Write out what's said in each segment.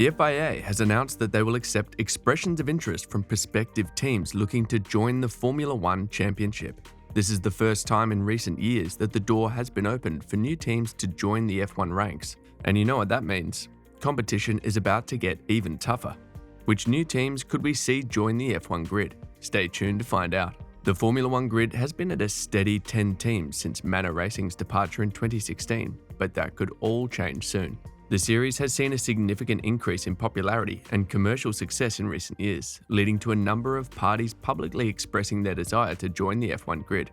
The FIA has announced that they will accept expressions of interest from prospective teams looking to join the Formula One Championship. This is the first time in recent years that the door has been opened for new teams to join the F1 ranks. And you know what that means. Competition is about to get even tougher. Which new teams could we see join the F1 grid? Stay tuned to find out. The Formula One grid has been at a steady 10 teams since Manor Racing's departure in 2016, but that could all change soon. The series has seen a significant increase in popularity and commercial success in recent years, leading to a number of parties publicly expressing their desire to join the F1 grid.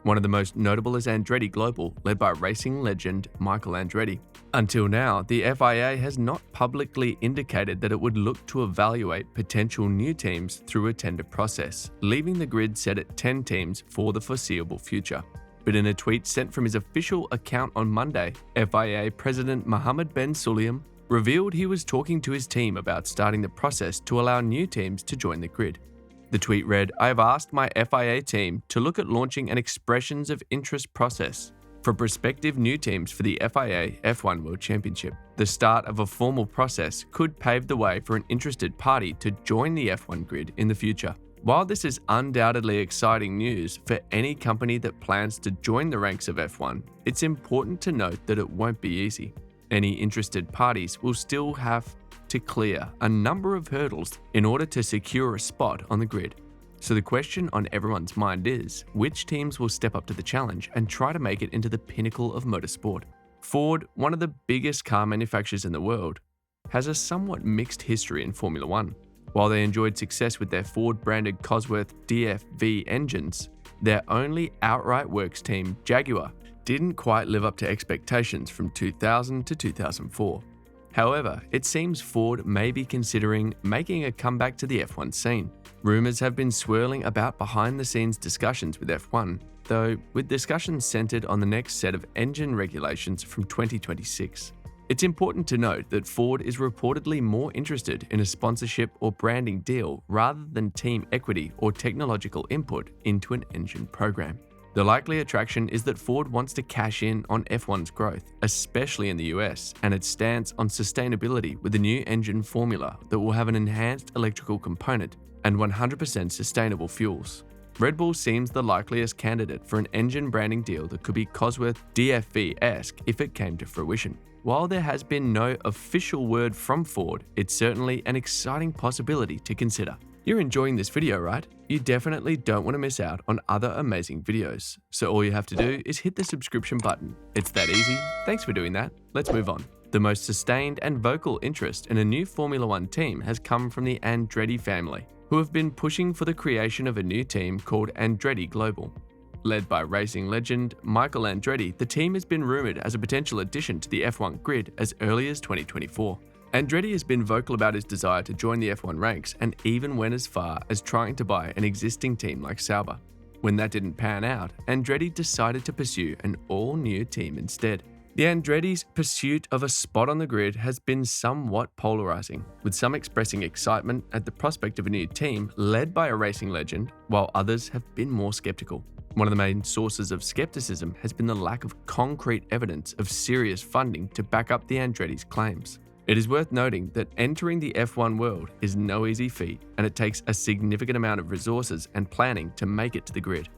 One of the most notable is Andretti Global, led by racing legend Michael Andretti. Until now, the FIA has not publicly indicated that it would look to evaluate potential new teams through a tender process, leaving the grid set at 10 teams for the foreseeable future. But in a tweet sent from his official account on Monday, FIA President Mohammed Ben Sulayem revealed he was talking to his team about starting the process to allow new teams to join the grid. The tweet read, "I have asked my FIA team to look at launching an expressions of interest process for prospective new teams for the FIA F1 World Championship. The start of a formal process could pave the way for an interested party to join the F1 grid in the future." While this is undoubtedly exciting news for any company that plans to join the ranks of F1, it's important to note that it won't be easy. Any interested parties will still have to clear a number of hurdles in order to secure a spot on the grid. So the question on everyone's mind is, which teams will step up to the challenge and try to make it into the pinnacle of motorsport? Ford, one of the biggest car manufacturers in the world, has a somewhat mixed history in Formula One. While they enjoyed success with their Ford-branded Cosworth DFV engines, their only outright works team, Jaguar, didn't quite live up to expectations from 2000 to 2004. However, it seems Ford may be considering making a comeback to the F1 scene. Rumors have been swirling about behind-the-scenes discussions with F1, though with discussions centered on the next set of engine regulations from 2026. It's important to note that Ford is reportedly more interested in a sponsorship or branding deal rather than team equity or technological input into an engine program. The likely attraction is that Ford wants to cash in on F1's growth, especially in the US, and its stance on sustainability with a new engine formula that will have an enhanced electrical component and 100% sustainable fuels. Red Bull seems the likeliest candidate for an engine branding deal that could be Cosworth DFV-esque if it came to fruition. While there has been no official word from Ford, it's certainly an exciting possibility to consider. You're enjoying this video, right? You definitely don't want to miss out on other amazing videos. So all you have to do is hit the subscription button. It's that easy. Thanks for doing that. Let's move on. The most sustained and vocal interest in a new Formula One team has come from the Andretti family, who have been pushing for the creation of a new team called Andretti Global. Led by racing legend Michael Andretti, the team has been rumored as a potential addition to the F1 grid as early as 2024. Andretti has been vocal about his desire to join the F1 ranks and even went as far as trying to buy an existing team like Sauber. When that didn't pan out, Andretti decided to pursue an all-new team instead. The Andretti's pursuit of a spot on the grid has been somewhat polarizing, with some expressing excitement at the prospect of a new team led by a racing legend, while others have been more skeptical. One of the main sources of skepticism has been the lack of concrete evidence of serious funding to back up the Andretti's claims. It is worth noting that entering the F1 world is no easy feat, and it takes a significant amount of resources and planning to make it to the grid.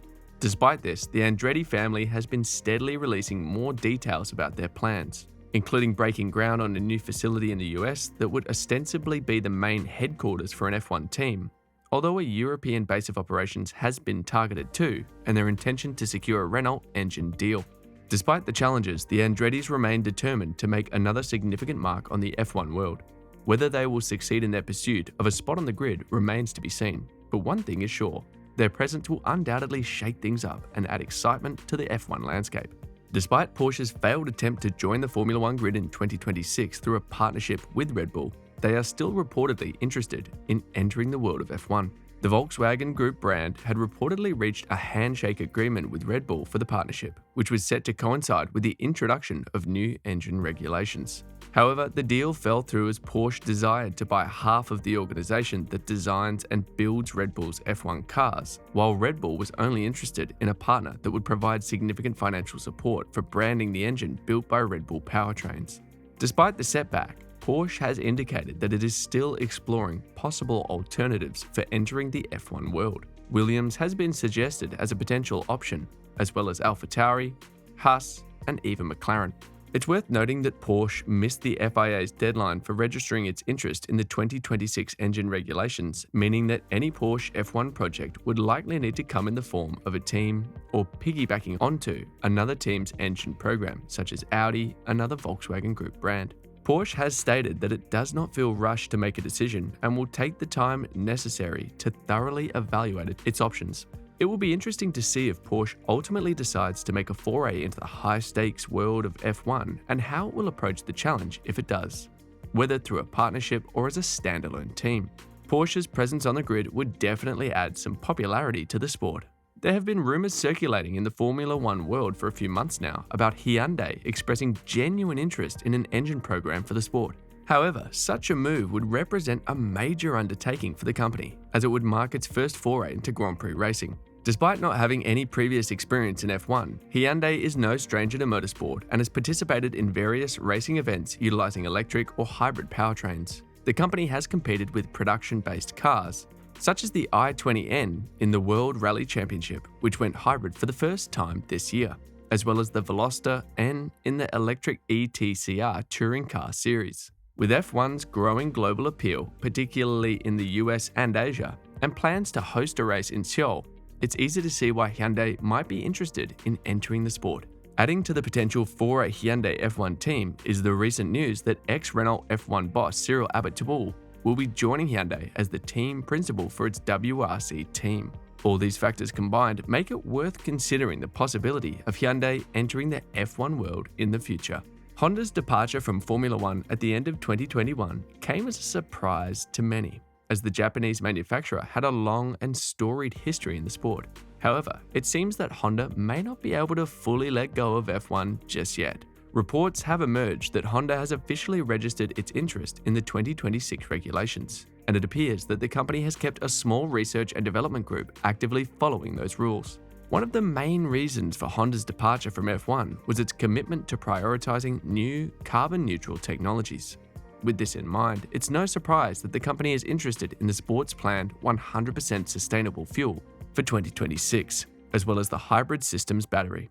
Despite this, the Andretti family has been steadily releasing more details about their plans, including breaking ground on a new facility in the US that would ostensibly be the main headquarters for an F1 team, although a European base of operations has been targeted too, and their intention to secure a Renault engine deal. Despite the challenges, the Andrettis remain determined to make another significant mark on the F1 world. Whether they will succeed in their pursuit of a spot on the grid remains to be seen, but one thing is sure, their presence will undoubtedly shake things up and add excitement to the F1 landscape. Despite Porsche's failed attempt to join the Formula One grid in 2026 through a partnership with Red Bull, they are still reportedly interested in entering the world of F1. The Volkswagen Group brand had reportedly reached a handshake agreement with Red Bull for the partnership, which was set to coincide with the introduction of new engine regulations. However, the deal fell through as Porsche desired to buy half of the organization that designs and builds Red Bull's F1 cars, while Red Bull was only interested in a partner that would provide significant financial support for branding the engine built by Red Bull powertrains. Despite the setback, Porsche has indicated that it is still exploring possible alternatives for entering the F1 world. Williams has been suggested as a potential option, as well as AlphaTauri, Haas, and even McLaren. It's worth noting that Porsche missed the FIA's deadline for registering its interest in the 2026 engine regulations, meaning that any Porsche F1 project would likely need to come in the form of a team or piggybacking onto another team's engine program, such as Audi, another Volkswagen Group brand. Porsche has stated that it does not feel rushed to make a decision and will take the time necessary to thoroughly evaluate its options. It will be interesting to see if Porsche ultimately decides to make a foray into the high-stakes world of F1 and how it will approach the challenge if it does, whether through a partnership or as a standalone team. Porsche's presence on the grid would definitely add some popularity to the sport. There have been rumors circulating in the Formula One world for a few months now about Hyundai expressing genuine interest in an engine program for the sport. However, such a move would represent a major undertaking for the company, as it would mark its first foray into Grand Prix racing. Despite not having any previous experience in F1, Hyundai is no stranger to motorsport and has participated in various racing events utilizing electric or hybrid powertrains. The company has competed with production-based cars, such as the i20N in the World Rally Championship, which went hybrid for the first time this year, as well as the Veloster N in the electric ETCR touring car series. With F1's growing global appeal, particularly in the US and Asia, and plans to host a race in Seoul, it's easy to see why Hyundai might be interested in entering the sport. Adding to the potential for a Hyundai F1 team is the recent news that ex-Renault F1 boss Cyril Abiteboul will be joining Hyundai as the team principal for its WRC team. All these factors combined make it worth considering the possibility of Hyundai entering the F1 world in the future. Honda's departure from Formula One at the end of 2021 came as a surprise to many, as the Japanese manufacturer had a long and storied history in the sport. However, it seems that Honda may not be able to fully let go of F1 just yet. Reports have emerged that Honda has officially registered its interest in the 2026 regulations, and it appears that the company has kept a small research and development group actively following those rules. One of the main reasons for Honda's departure from F1 was its commitment to prioritizing new carbon-neutral technologies. With this in mind, it's no surprise that the company is interested in the sport's planned 100% sustainable fuel for 2026, as well as the hybrid system's battery.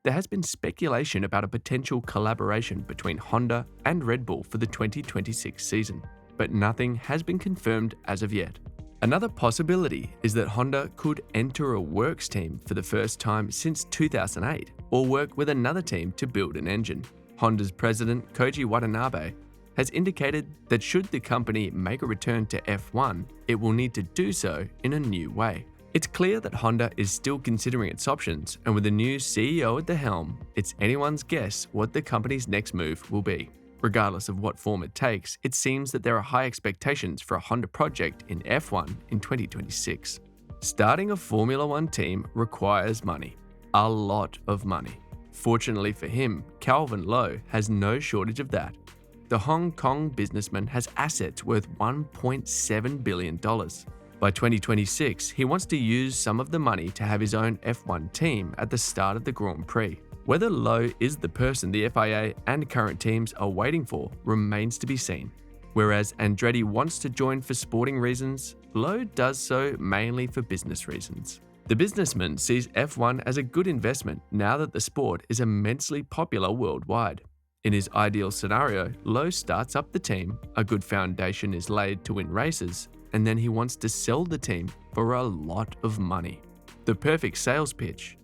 There has been speculation about a potential collaboration between Honda and Red Bull for the 2026 season, but nothing has been confirmed as of yet. Another possibility is that Honda could enter a works team for the first time since 2008, or work with another team to build an engine. Honda's president, Koji Watanabe, has indicated that should the company make a return to F1, it will need to do so in a new way. It's clear that Honda is still considering its options, and with a new CEO at the helm, it's anyone's guess what the company's next move will be. Regardless of what form it takes, it seems that there are high expectations for a Honda project in F1 in 2026. Starting a Formula One team requires money. A lot of money. Fortunately for him, Calvin Lowe has no shortage of that. The Hong Kong businessman has assets worth $1.7 billion. By 2026, he wants to use some of the money to have his own F1 team at the start of the Grand Prix. Whether Lowe is the person the FIA and current teams are waiting for remains to be seen. Whereas Andretti wants to join for sporting reasons, Lowe does so mainly for business reasons. The businessman sees F1 as a good investment now that the sport is immensely popular worldwide. In his ideal scenario, Lowe starts up the team, a good foundation is laid to win races, and then he wants to sell the team for a lot of money. The perfect sales pitch